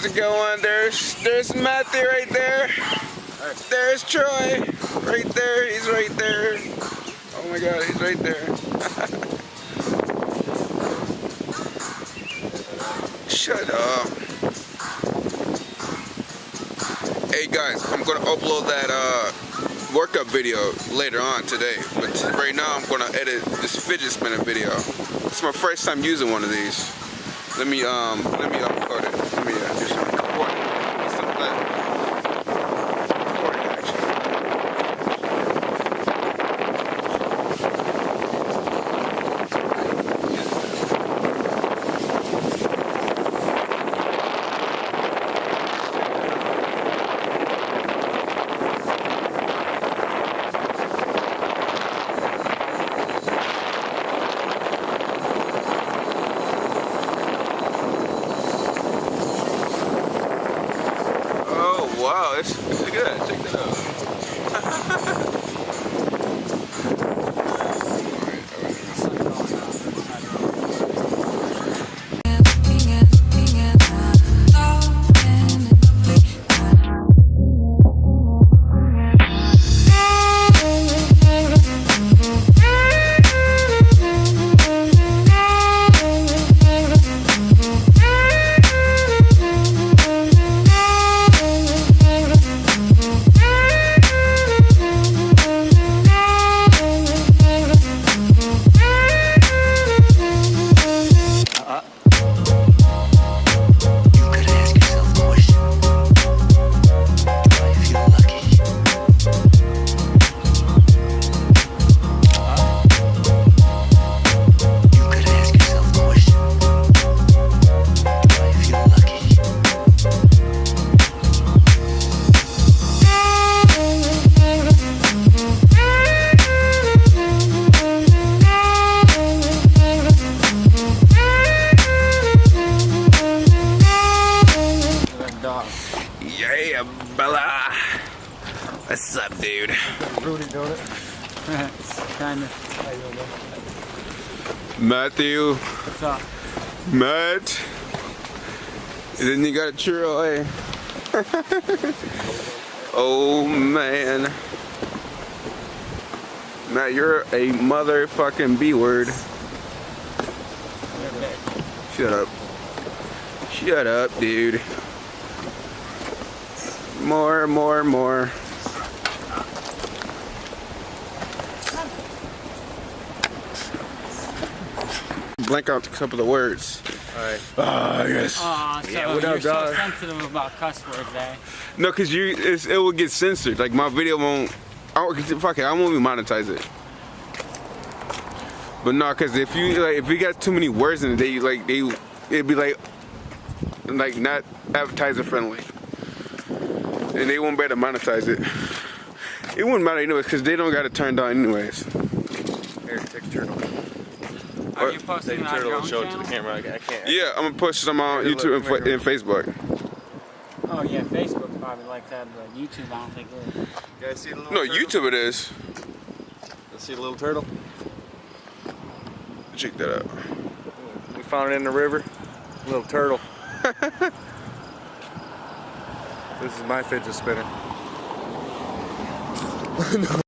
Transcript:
How's it going? There's Matthew right there. There's Troy. Right there. He's right there. Oh my god, he's right there. Shut up. Hey guys, I'm gonna upload that workout video later on today. But right now I'm gonna edit this fidget spinner video. It's my first time using one of these. Let me upload it. Let me do some recording. Recording action. Wow, it's good. Check that out. Yeah, Bella. What's up, dude? Rudy doing it. Kinda. Matthew. What's up? Matt. And then you got a churro, eh? Oh, man. Matt, you're a motherfucking B-word. Shut up. Shut up, dude. More. Blank out a couple of words. Alright. Ah, yes. So Yeah, what you're up, dog? so sensitive about cuss words, eh? No, cause it will get censored. Like my video won't. Fuck it, I won't even monetize it. But no, cause if you got too many words in it, it'd be like not advertiser friendly, and they won't be able to monetize it. It wouldn't matter anyways, cause they don't got it turned on anyways. Here, take a turtle. Are you posting Take a on turtle your and own show it to channel? the camera. I can't. Yeah, I'm gonna post some on Here, YouTube look, and Facebook. Oh yeah, Facebook probably like that, but YouTube I don't think it is. You guys see the little No, turtle? YouTube it is. Let's see the little turtle. Check that out. We found it in the river. Little turtle. This is my fidget spinner. No.